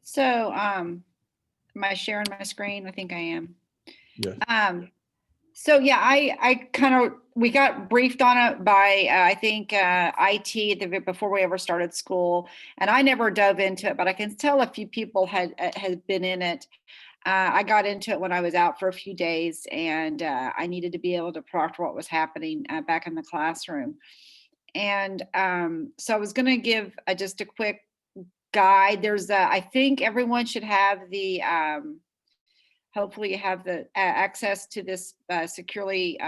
So, am I sharing my screen? I think I am. Yes. So yeah, we got briefed on it by, I think, IT before we ever started school, and I never dove into it, but I can tell a few people had been in it. I got into it when I was out for a few days, and I needed to be able to proctor what was happening back in the classroom. And so I was going to give just a quick guide. I think everyone should have hopefully you have the access to this securely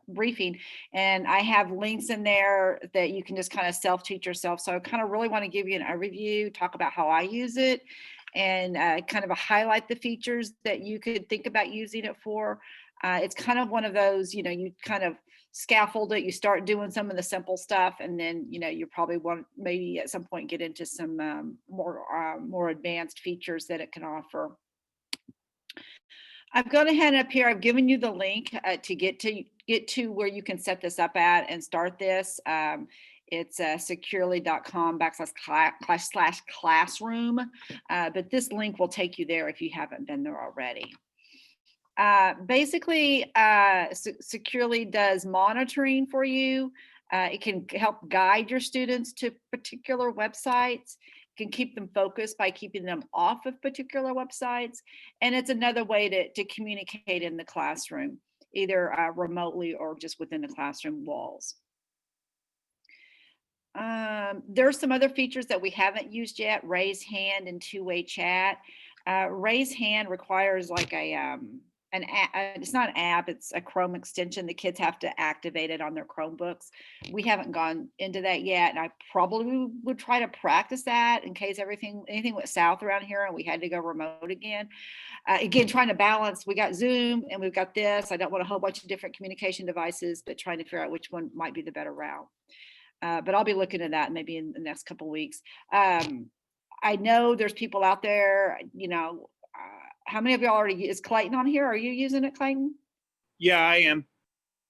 briefing, and I have links in there that you can just kind of self-teach yourself. So I kind of really want to give you an overview, talk about how I use it, and kind of highlight the features that you could think about using it for. It's kind of one of those, you kind of scaffold it, you start doing some of the simple stuff, and then you probably want maybe at some point get into some more advanced features that it can offer. I've gone ahead up here. I've given you the link to get to where you can set this up at and start this. It's securely.com/classroom, but this link will take you there if you haven't been there already. Basically, Securely does monitoring for you. It can help guide your students to particular websites, can keep them focused by keeping them off of particular websites. And it's another way to communicate in the classroom, either remotely or just within the classroom walls. There's some other features that we haven't used yet: raise hand and two-way chat. Raise hand requires like it's not an app, it's a Chrome extension. The kids have to activate it on their Chromebooks. We haven't gone into that yet, and I probably would try to practice that in case anything went south around here and we had to go remote again. Again, trying to balance, we got Zoom and we've got this. I don't want a whole bunch of different communication devices, but trying to figure out which one might be the better route. But I'll be looking at that maybe in the next couple of weeks. I know there's people out there, how many of y'all already, is Clayton on here? Are you using it, Clayton? Yeah, I am.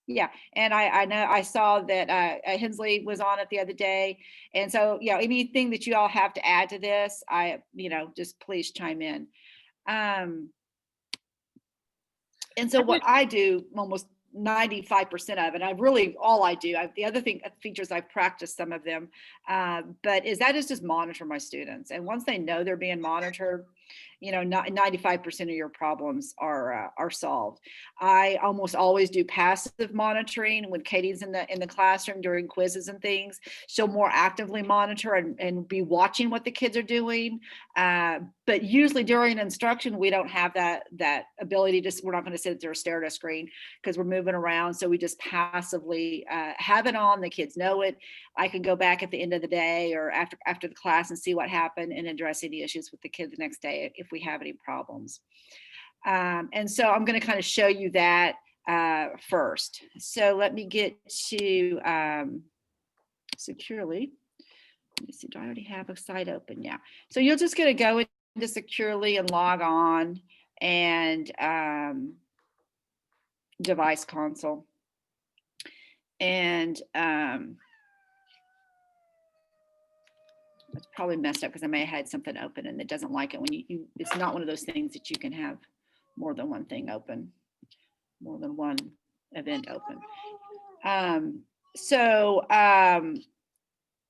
Yeah, and I know I saw that Hensley was on it the other day, and so anything that you all have to add to this, just please chime in. And so what I do almost 95% of, and all I do. The other features I've practiced some of them, but is just monitor my students, and once they know they're being monitored, 95% of your problems are solved. I almost always do passive monitoring when Katie's in the classroom during quizzes and things. She'll more actively monitor and be watching what the kids are doing. But usually during instruction, we don't have that ability we're not going to sit there and stare at a screen because we're moving around. So we just passively have it on. The kids know it. I can go back at the end of the day or after the class and see what happened and address any issues with the kid the next day if we have any problems. And so I'm going to kind of show you that first. So let me get to Securely. Let me see, do I already have a site open? Yeah. So you're just going to go into Securely and log on and device console. And it's probably messed up because I may have had something open and it doesn't like it when it's not one of those things that you can have more than one thing open, more than one event open.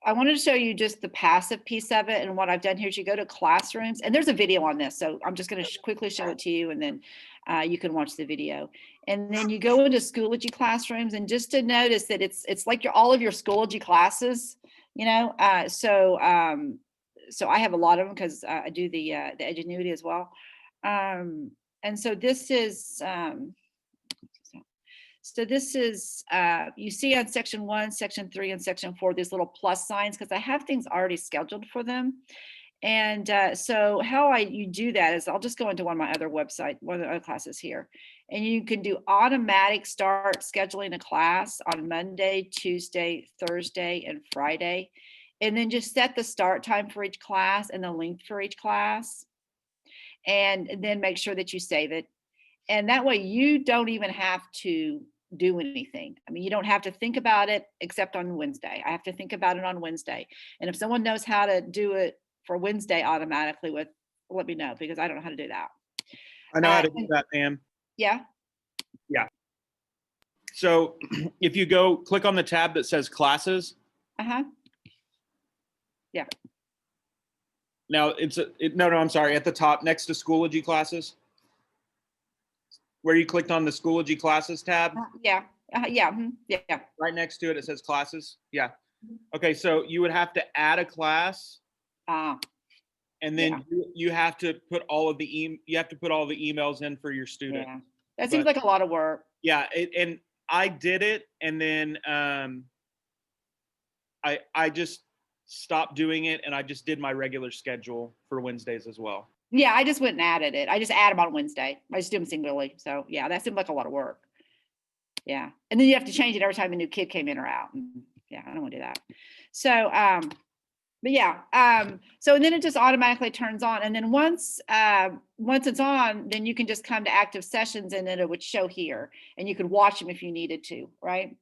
I wanted to show you just the passive piece of it, and what I've done here is you go to classrooms, and there's a video on this, so I'm just going to quickly show it to you, and then you can watch the video. And then you go into Schoology classrooms, and just to notice that it's like all of your Schoology classes, so I have a lot of them because I do the Edgenuity as well. And so this is you see on section 1, section 3, and section 4, these little plus signs because I have things already scheduled for them. And so how you do that is I'll just go into one of the other classes here, and you can do automatic start scheduling a class on Monday, Tuesday, Thursday, and Friday, and then just set the start time for each class and the length for each class, and then make sure that you save it. And that way you don't even have to do anything. I mean, you don't have to think about it except on Wednesday. I have to think about it on Wednesday. And if someone knows how to do it for Wednesday automatically with, let me know, because I don't know how to do that. I know how to do that, Pam. Yeah. Yeah. So if you go click on the tab that says classes. Yeah. Now no, I'm sorry. At the top next to Schoology classes, where you clicked on the Schoology classes tab. Yeah. Yeah. Yeah. Right next to it, it says classes. Yeah. Okay. So you would have to add a class. And then you have to put all of the emails in for your student. Yeah. That seems like a lot of work. Yeah. And I did it. And then I just stopped doing it, and I just did my regular schedule for Wednesdays as well. Yeah, I just went and added it. I just add them on Wednesday. I just do them singularly. So yeah, that seemed like a lot of work. Yeah. And then you have to change it every time a new kid came in or out. And yeah, I don't want to do that. So but yeah, so and then it just automatically turns on. And then once it's on, then you can just come to active sessions and then it would show here and you could watch them if you needed to, right?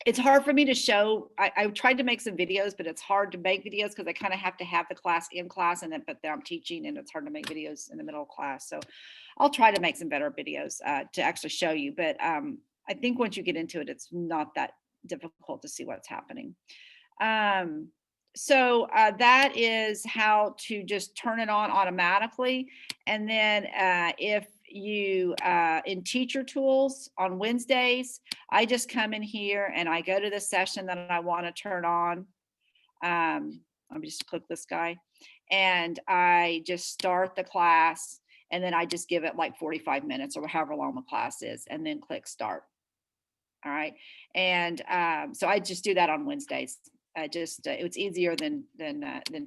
It's hard for me to show. I tried to make some videos, but it's hard to make videos because I kind of have to have the class in class and then I'm teaching and it's hard to make videos in the middle of class. So I'll try to make some better videos to actually show you. But I think once you get into it, it's not that difficult to see what's happening. So that is how to just turn it on automatically. And then if you in teacher tools on Wednesdays, I just come in here and I go to the session that I want to turn on. Let me just click this guy and I just start the class and then I just give it like 45 minutes or however long the class is and then click start. All right. And so I just do that on Wednesdays. It's easier than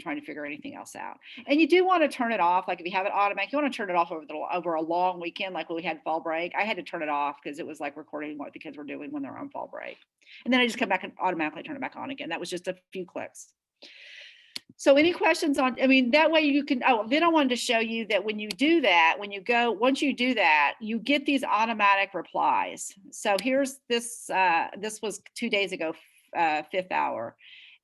trying to figure anything else out. And you do want to turn it off. Like if you have it automatic, you want to turn it off over a long weekend, like when we had fall break. I had to turn it off because it was like recording what the kids were doing when they were on fall break. And then I just come back and automatically turn it back on again. That was just a few clicks. So any questions on, that way you can, then I wanted to show you that when you do that, once you do that, you get these automatic replies. So here's this, this was 2 days ago, 5th hour.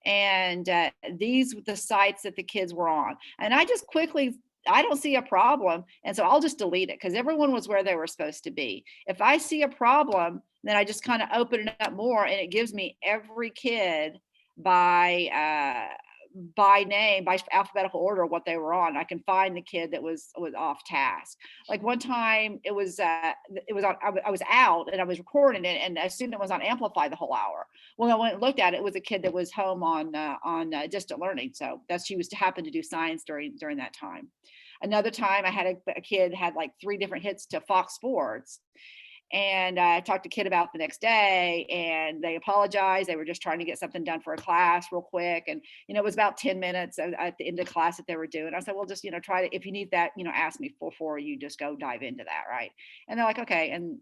And these were the sites that the kids were on. And I just quickly, I don't see a problem. And so I'll just delete it because everyone was where they were supposed to be. If I see a problem, then I just kind of open it up more and it gives me every kid by name, by alphabetical order, what they were on. I can find the kid that was off task. Like one time it was on, I was out and I was recording it and a student was on Amplify the whole hour. Well, I went and looked at it, it was a kid that was home on distant learning. So she happened to do science during that time. Another time I had a kid had like 3 different hits to Fox Sports. And I talked to Kid about the next day and they apologized. They were just trying to get something done for a class real quick. And, it was about 10 minutes at the end of class that they were doing. I said, well, just, try to, if you need that, ask me before you just go dive into that. Right. And they're like, okay. And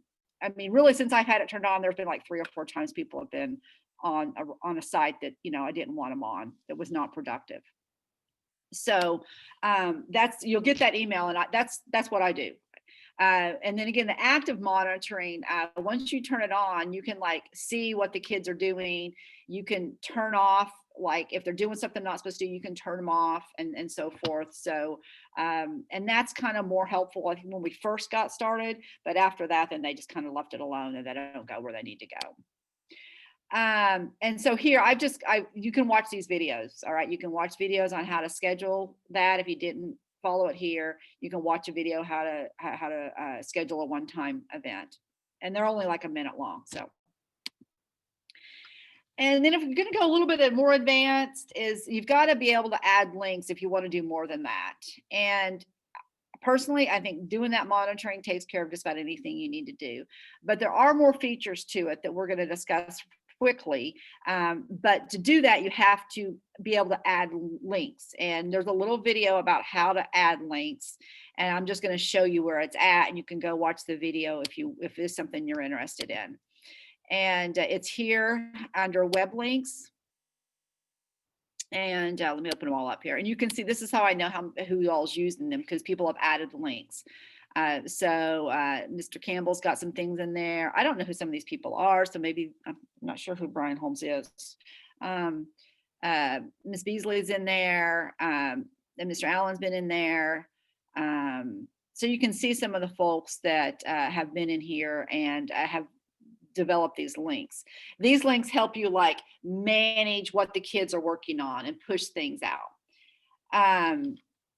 really, since I've had it turned on, there's been like 3 or 4 times people have been on a site that, I didn't want them on, that was not productive. So you'll get that email and that's what I do. And then again, the active monitoring, once you turn it on, you can like see what the kids are doing. You can turn off, like if they're doing something not supposed to, you can turn them off and so forth. So, and that's kind of more helpful, I think, when we first got started, but after that, then they just kind of left it alone and they don't go where they need to go. And so here you can watch these videos. All right. You can watch videos on how to schedule that. If you didn't follow it here, you can watch a video how to schedule a one-time event, and they're only like a minute long. So, and then if you're going to go a little bit more advanced, is you've got to be able to add links if you want to do more than that. And personally, I think doing that monitoring takes care of just about anything you need to do, but there are more features to it that we're going to discuss quickly. But to do that, you have to be able to add links. And there's a little video about how to add links. And I'm just going to show you where it's at. And you can go watch the video if it's something you're interested in. And it's here under web links. And let me open them all up here. And you can see, this is how I know who all's using them, because people have added the links. So Mr. Campbell's got some things in there. I don't know who some of these people are, so maybe I'm not sure who Brian Holmes is. Ms. Beasley's in there, and Mr. Allen's been in there. So you can see some of the folks that have been in here and have developed these links. These links help you like manage what the kids are working on and push things out.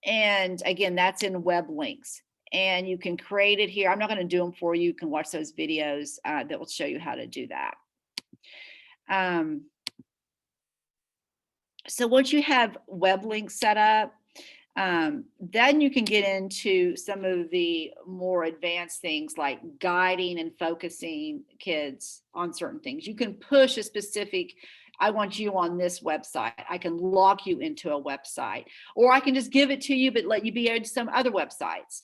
And again, that's in web links. And you can create it here. I'm not going to do them for you. You can watch those videos that will show you how to do that. So once you have web links set up, then you can get into some of the more advanced things like guiding and focusing kids on certain things. You can push a specific, I want you on this website. I can lock you into a website, or I can just give it to you, but let you be able to some other websites.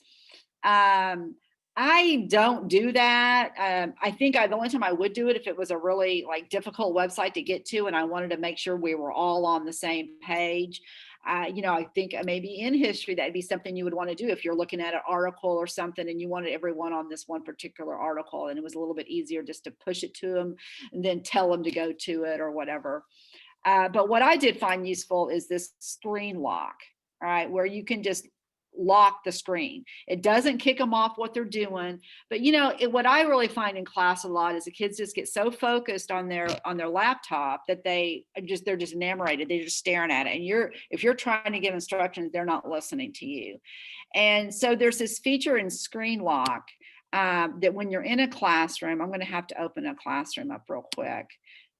I don't do that. I think the only time I would do it if it was a really like difficult website to get to and I wanted to make sure we were all on the same page. I think maybe in history, that'd be something you would want to do if you're looking at an article or something and you wanted everyone on this one particular article, and it was a little bit easier just to push it to them and then tell them to go to it or whatever. But what I did find useful is this screen lock, all right, where you can just lock the screen. It doesn't kick them off what they're doing, but what I really find in class a lot is the kids just get so focused on their laptop that they're just enamored. They're just staring at it, and if you're trying to give instructions, they're not listening to you. And so there's this feature in screen lock that when you're in a classroom, I'm going to have to open a classroom up real quick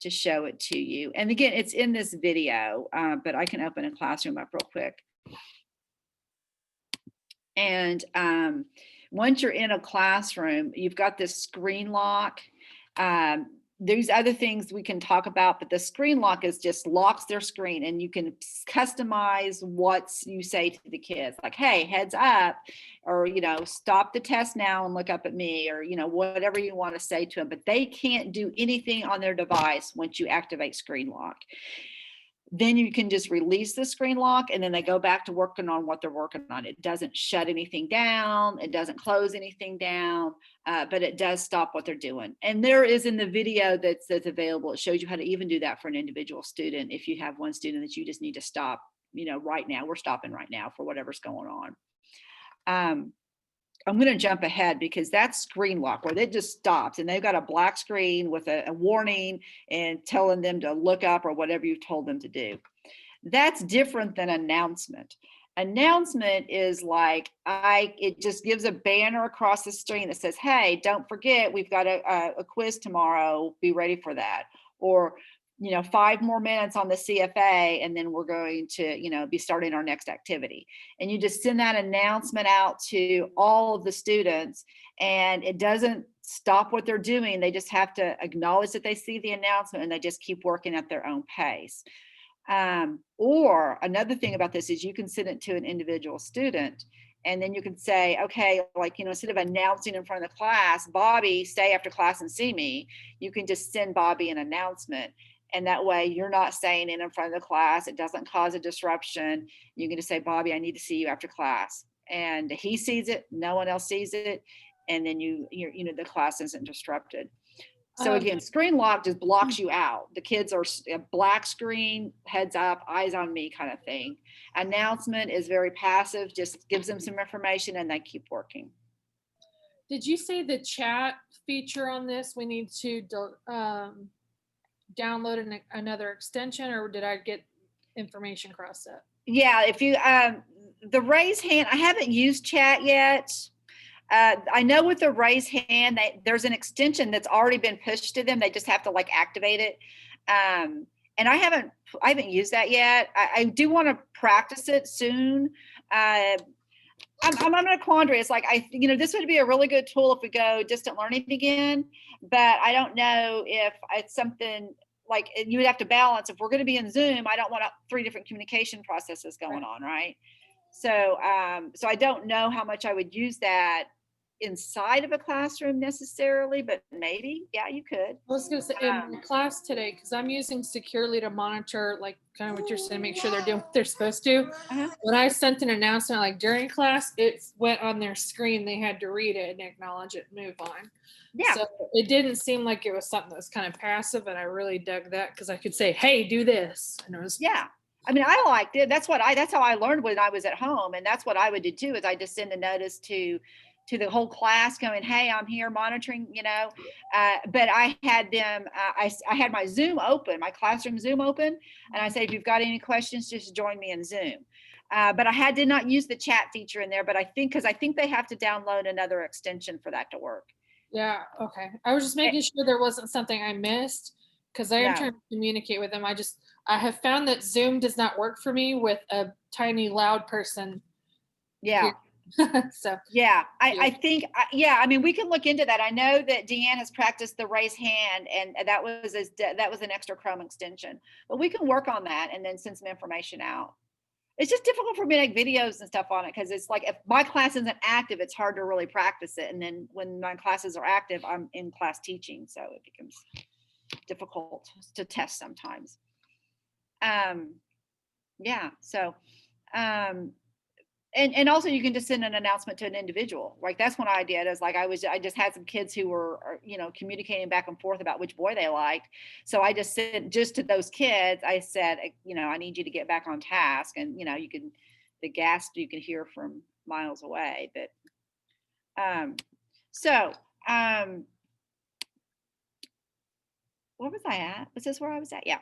to show it to you. And again, it's in this video, but I can open a classroom up real quick. And once you're in a classroom, you've got this screen lock. There's other things we can talk about, but the screen lock is just locks their screen, and you can customize what you say to the kids, like, hey, heads up, or, stop the test now and look up at me, or, whatever you want to say to them, but they can't do anything on their device once you activate screen lock. Then you can just release the screen lock, and then they go back to working on what they're working on. It doesn't shut anything down. It doesn't close anything down, but it does stop what they're doing. And there is in the video that's available, it shows you how to even do that for an individual student. If you have one student that you just need to stop, right now, we're stopping right now for whatever's going on. I'm going to jump ahead because that's screen lock where it just stops and they've got a black screen with a warning and telling them to look up or whatever you've told them to do. That's different than announcement. Announcement is like, it just gives a banner across the screen that says, hey, don't forget, we've got a quiz tomorrow. Be ready for that. Or, 5 more minutes on the CFA, and then we're going to, be starting our next activity. And you just send that announcement out to all of the students, and it doesn't stop what they're doing. They just have to acknowledge that they see the announcement, and they just keep working at their own pace. Or another thing about this is you can send it to an individual student, and then you can say, okay, like, instead of announcing in front of the class, Bobby, stay after class and see me, you can just send Bobby an announcement. And that way you're not saying it in front of the class. It doesn't cause a disruption. You can just say, Bobby, I need to see you after class. And he sees it, no one else sees it. And then the class isn't disrupted. So again, screen lock just blocks you out. The kids are a black screen, heads up, eyes on me kind of thing. Announcement is very passive, just gives them some information and they keep working. Did you say the chat feature on this, we need to download another extension, or did I get information across that? Yeah, if you, the raise hand, I haven't used chat yet. I know with the raise hand, there's an extension that's already been pushed to them. They just have to activate it. And I haven't used that yet. I do want to practice it soon. I'm in a quandary. It's like, this would be a really good tool if we go distant learning again, but I don't know if it's something like you would have to balance. If we're going to be in Zoom, I don't want 3 different communication processes going on, right? So, so I don't know how much I would use that inside of a classroom necessarily, but maybe, yeah, you could. I was gonna say in my class today, because I'm using Securely to monitor, like kind of what you're saying, make sure they're doing what they're supposed to. Uh-huh. When I sent an announcement like during class, it went on their screen. They had to read it and acknowledge it, and move on. Yeah. So it didn't seem like it was something that was kind of passive, and I really dug that because I could say, "Hey, do this," and it was Yeah. I mean, I liked it. That's how I learned when I was at home. And that's what I would do too, is I just send a notice to the whole class going, hey, I'm here monitoring, but I had them, I had my Zoom open, my classroom Zoom open. And I say, if you've got any questions, just join me in Zoom. But I did not use the chat feature in there, but because I think they have to download another extension for that to work. Yeah, okay. I was just making sure there wasn't something I missed because I am No. trying to communicate with them. I have found that Zoom does not work for me with a tiny loud person. Yeah. So yeah, I think, yeah, I mean, we can look into that. I know that Deanne has practiced the raise hand, and that was an extra Chrome extension, but we can work on that and then send some information out. It's just difficult for me to make videos and stuff on it because it's like if my class isn't active, it's hard to really practice it. And then when my classes are active, I'm in class teaching, so it becomes difficult to test sometimes. Yeah, so and also you can just send an announcement to an individual. Like that's one I did, is like I just had some kids who were communicating back and forth about which boy they liked. So I just sent just to those kids, I said, I need you to get back on task. And you can hear from miles away. But where was I at? Was this where I was at? Yeah.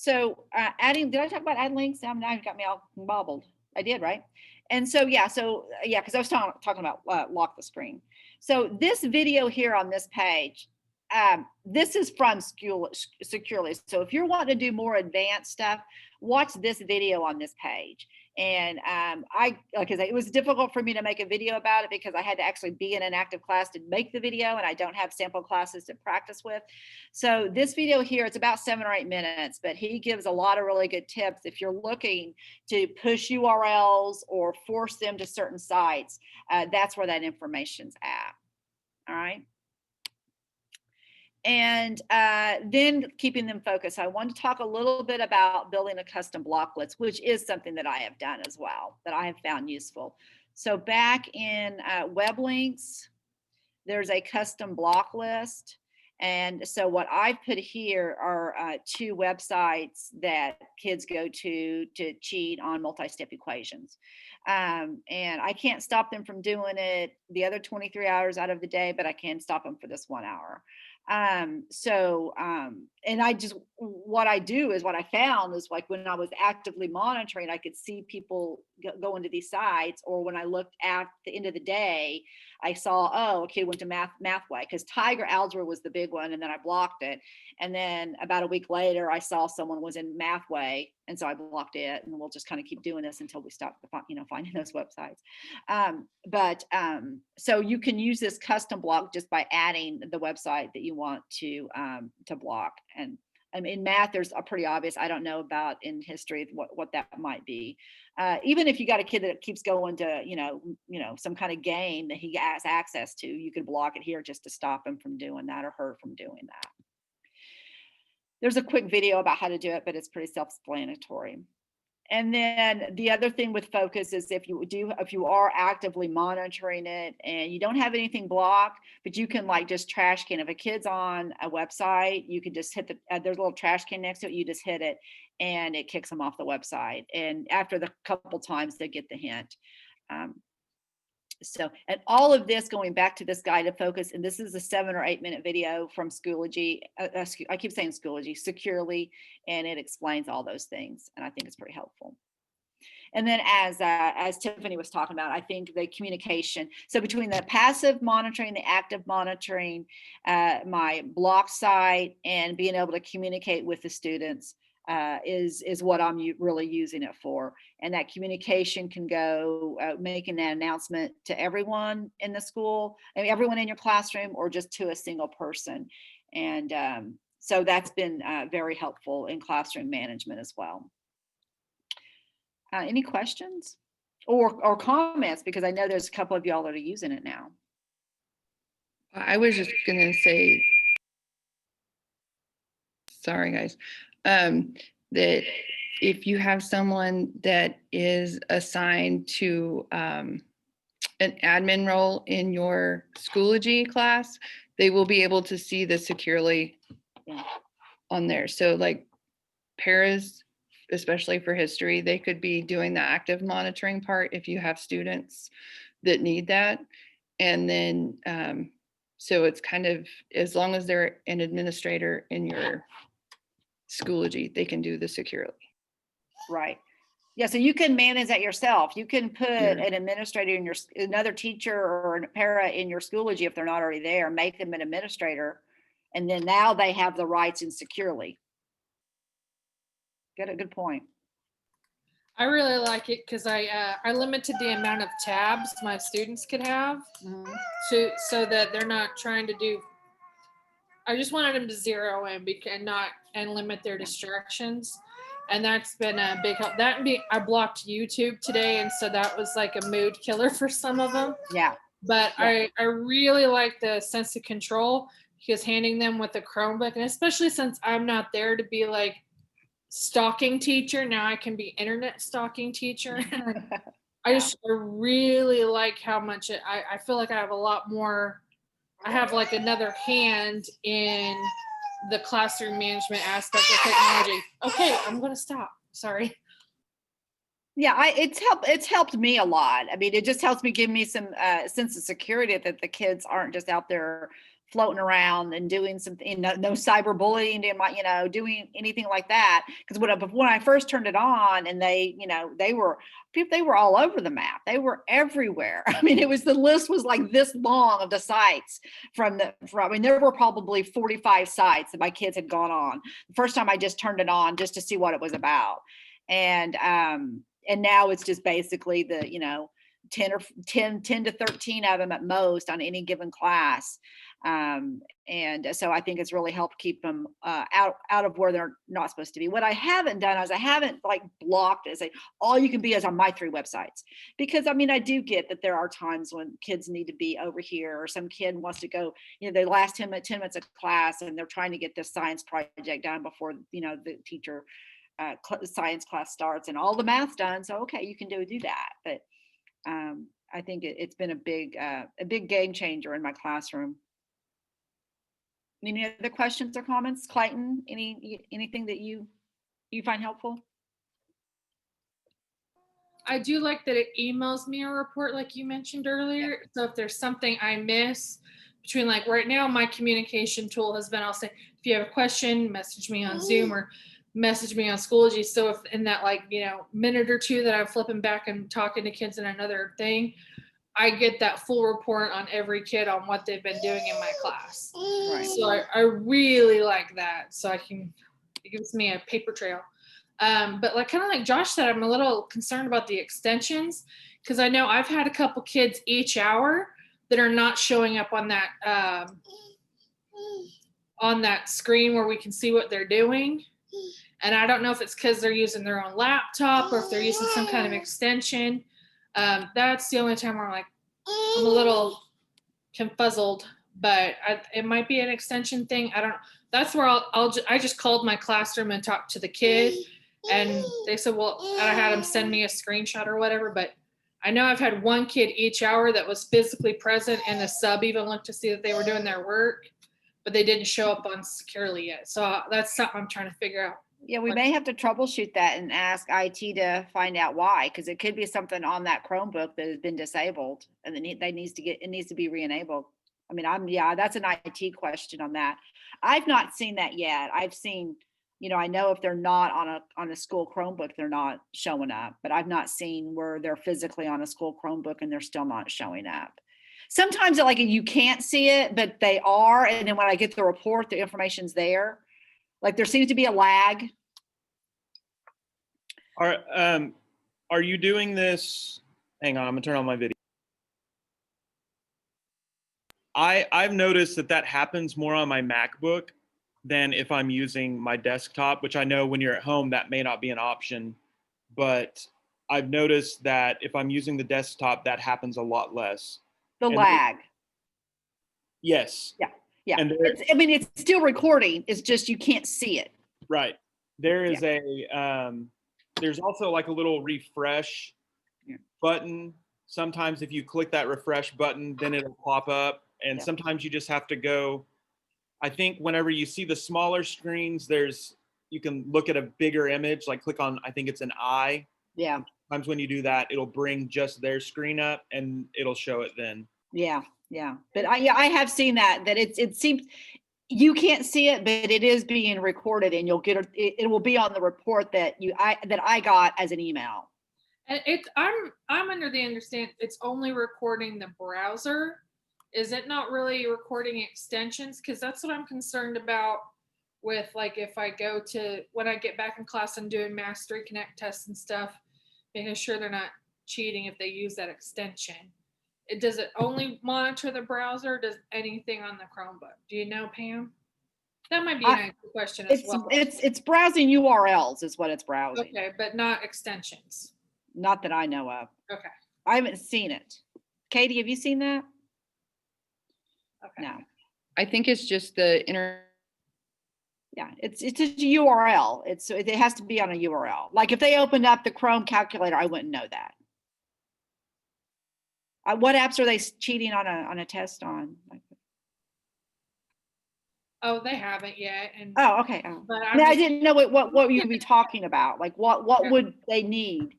Did I talk about add links? Now you got me all bobbled. I did, right? And so, because I was talking about lock the screen. So this video here on this page, this is from Securely. So if you're wanting to do more advanced stuff, watch this video on this page. And because it was difficult for me to make a video about it because I had to actually be in an active class to make the video, and I don't have sample classes to practice with. So this video here, it's about 7 or 8 minutes, but he gives a lot of really good tips if you're looking to push URLs or force them to certain sites. That's where that information's at. All right. And then keeping them focused. I want to talk a little bit about building a custom block list, which is something that I have done as well, that I have found useful. So back in web links, there's a custom block list. And so what I've put here are 2 websites that kids go to cheat on multi-step equations. And I can't stop them from doing it the other 23 hours out of the day, but I can stop them for this 1 hour. And what I do is what I found is like when I was actively monitoring, I could see people go into these sites, or when I looked at the end of the day, I saw, oh, a kid went to Mathway, because Tiger Algebra was the big one, and then I blocked it. And then about a week later, I saw someone was in Mathway, and so I blocked it. And we'll just kind of keep doing this until we stop, finding those websites. So you can use this custom block just by adding the website that you want to block. And in math, there's a pretty obvious. I don't know about in history what that might be. Even if you got a kid that keeps going to some kind of game that he has access to, you could block it here just to stop him from doing that or her from doing that. There's a quick video about how to do it, but it's pretty self-explanatory. And then the other thing with focus is if you are actively monitoring it and you don't have anything blocked, but you can like just trash can. If a kid's on a website, you can just hit there's a little trash can next to it. You just hit it and it kicks them off the website. And after the couple times, they get the hint. And all of this going back to this guide to focus, and this is a 7 or 8 minute video from Schoology. I keep saying Schoology, Securely, and it explains all those things, and I think it's pretty helpful. And then as Tiffany was talking about, I think the communication. So between the passive monitoring, the active monitoring, my block site, and being able to communicate with the students is what I'm really using it for. And that communication can go making that announcement to everyone in the school, everyone in your classroom, or just to a single person. And so that's been very helpful in classroom management as well. Any questions? or comments, because I know there's a couple of y'all that are using it now. I was just gonna say, sorry guys, that if you have someone that is assigned to an admin role in your Schoology class, they will be able to see the Securely on there. So like paras, especially for history, they could be doing the active monitoring part if you have students that need that. And then, so it's kind of, as long as they're an administrator in your Schoology, they can do the Securely. Right. Yeah, so you can manage that yourself. You can put Yeah. an administrator in your, another teacher or a para in your Schoology if they're not already there, make them an administrator. And then now they have the rights in Securely. Good point. I really like it because I limited the amount of tabs my students could have so that they're not trying to do. I just wanted them to zero in and limit their distractions, and that's been a big help. I blocked YouTube today, and so that was like a mood killer for some of them. Yeah. But I really like the sense of control, because handing them with a Chromebook, and especially since I'm not there to be like stalking teacher, now I can be internet stalking teacher. I really like how much I feel like I have a lot more. I have like another hand in the classroom management aspect of technology. Okay, I'm gonna stop. Sorry. Yeah, it's helped me a lot. I mean, it just helps me, give me some sense of security that the kids aren't just out there floating around and doing something, no cyberbullying, doing anything like that. Because when I first turned it on, and they were all over the map. They were everywhere. I mean, the list was like this long of the sites I mean, there were probably 45 sites that my kids had gone on. The first time I just turned it on just to see what it was about. And now it's just basically the 10 to 13 of them at most on any given class. And so I think it's really helped keep them out of where they're not supposed to be. What I haven't done is I haven't like blocked it, say all you can be is on my 3 websites, because I mean, I do get that there are times when kids need to be over here, or some kid wants to go, the last 10 minutes of class, and they're trying to get this science project done before the teacher science class starts and all the math's done. So okay, you can do that. But I think it's been a big game changer in my classroom. Any other questions or comments, Clayton? Anything that you find helpful? I do like that it emails me a report like you mentioned earlier. So if there's something I miss between, like right now, my communication tool has been, I'll say, if you have a question, message me on Zoom or message me on Schoology. So if in that minute or two that I'm flipping back and talking to kids in another thing, I get that full report on every kid on what they've been doing in my class. Right. So I really like that. So it gives me a paper trail. But kind of like Josh said, I'm a little concerned about the extensions, because I know I've had a couple kids each hour that are not showing up on that screen where we can see what they're doing. And I don't know if it's because they're using their own laptop or if they're using some kind of extension. That's the only time where I'm a little confuzzled, but it might be an extension thing. I don't know. That's where I just called my classroom and talked to the kid, and they said, well, and I had them send me a screenshot or whatever. But I know I've had one kid each hour that was physically present, and the sub even looked to see that they were doing their work, but they didn't show up on Securely yet. So that's something I'm trying to figure out. Yeah, we may have to troubleshoot that and ask IT to find out why, because it could be something on that Chromebook that has been disabled, and it needs to be re-enabled. I mean, that's an IT question on that. I've not seen that yet. I've seen, I know if they're not on a school Chromebook, they're not showing up, but I've not seen where they're physically on a school Chromebook and they're still not showing up. Sometimes you can't see it, but they are. And then when I get the report, the information's there. Like there seems to be a lag. Are you doing this? Hang on, I'm gonna turn on my video. I've noticed that happens more on my MacBook than if I'm using my desktop, which I know when you're at home, that may not be an option, but I've noticed that if I'm using the desktop, that happens a lot less. The And lag. Yes. Yeah. And there, I mean, it's still recording. It's just you can't see it. right. There is there's also like a little refresh button. Sometimes if you click that refresh button, then it'll pop up. And sometimes you just have to go. I think whenever you see the smaller screens, you can look at a bigger image, like click on, I think it's an eye. Yeah. Sometimes when you do that, it'll bring just their screen up and it'll show it then. Yeah. But I have seen that it seems you can't see it, but it is being recorded, and you'll get it will be on the report that I got as an email. And I'm under the understanding it's only recording the browser. Is it not really recording extensions? Because that's what I'm concerned about with, like, if I go to, when I get back in class and doing Mastery Connect tests and stuff, making sure they're not cheating if they use that extension. Does it only monitor the browser? Does anything on the Chromebook? Do you know, Pam? That might be a question as well. It's browsing URLs is what it's browsing. Okay, but not extensions. Not that I know of. Okay. I haven't seen it. Katie, have you seen that? Okay. No. I think it's just the Yeah, it's a URL. It has to be on a URL. Like if they opened up the Chrome calculator, I wouldn't know that. What apps are they cheating on a test on? Oh, they haven't yet. And Oh, okay. Oh. But I didn't know what you'd be talking about. Like what would they need?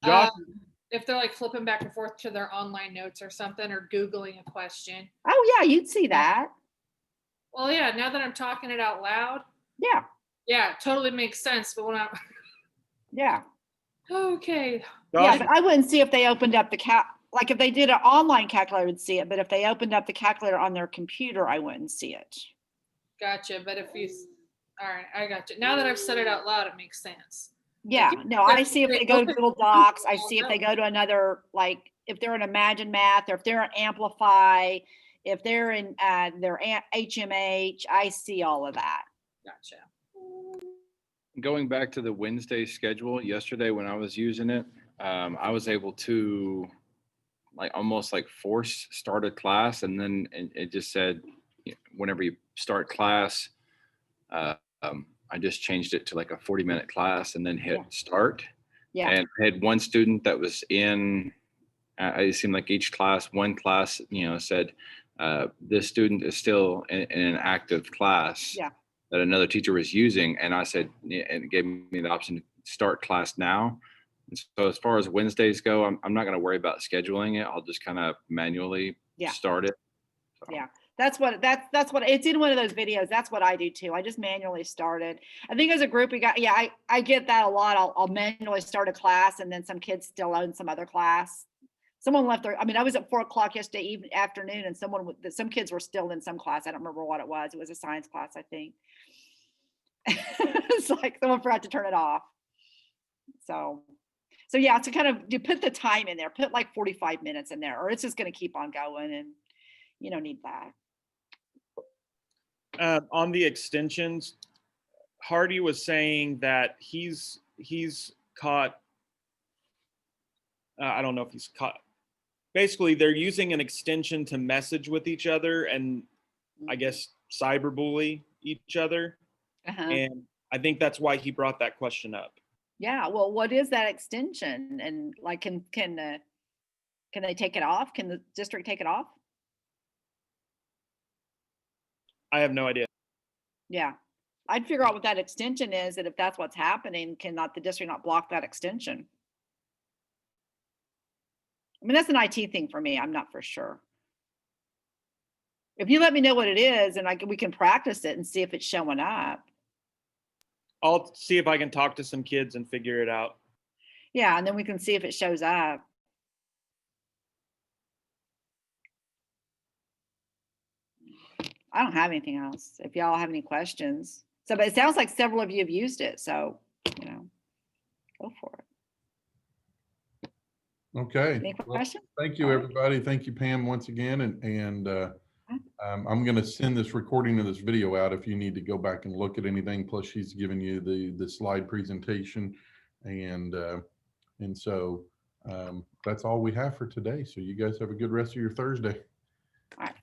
Josh, if they're like flipping back and forth to their online notes or something, or Googling a question. Oh yeah, you'd see that. Well, yeah, now that I'm talking it out loud. Yeah. Yeah, it totally makes sense. But when I Yeah. Okay. Josh, Yeah, but I wouldn't see if they opened up like if they did an online calculator, I would see it. But if they opened up the calculator on their computer, I wouldn't see it. Gotcha. But if you, all right, I got you. Now that I've said it out loud, it makes sense. Yeah, no, I see if they go to Google Docs. I see if they go to another, like if they're in Imagine Math, or if they're in Amplify, if they're in their HMH, I see all of that. Gotcha. Going back to the Wednesday schedule, yesterday when I was using it, I was able to almost force start a class, and then it just said, whenever you start class, I just changed it to like a 40-minute class and then hit start. Yeah. And I had one student that was in, it seemed like each class, one class, said, this student is still in an active class that another teacher was using. And I said, and it gave me the option to start class now. And so as far as Wednesdays go, I'm not going to worry about scheduling it. I'll just kind of manually start it. So. Yeah. That's what it's in one of those videos. That's what I do too. I just manually started. I think as a group we got, I get that a lot. I'll manually start a class, and then some kids still own some other class. Someone left I was at 4:00 yesterday afternoon, and some kids were still in some class. I don't remember what it was. It was a science class, I think. It's like someone forgot to turn it off. So yeah, to kind of, you put the time in there, put like 45 minutes in there, or it's just going to keep on going, and you don't need that. On the extensions, Hardy was saying that he's caught, I don't know if he's caught, basically they're using an extension to message with each other and I guess cyberbully each other. And I think that's why he brought that question up. Yeah, well, what is that extension? And like, can they take it off? Can the district take it off? I have no idea. Yeah, I'd figure out what that extension is, and if that's what's happening, cannot the district not block that extension? I mean, that's an IT thing for me. I'm not for sure. If you let me know what it is, and we can practice it and see if it's showing up. I'll see if I can talk to some kids and figure it out. Yeah, and then we can see if it shows up. I don't have anything else. If y'all have any questions. But it sounds like several of you have used it, so go for it. Okay. Any questions? Thank you, everybody. Thank you, Pam, once again. And I'm going to send this recording of this video out if you need to go back and look at anything. Plus, she's given you the slide presentation. And And so that's all we have for today. So you guys have a good rest of your Thursday. All right.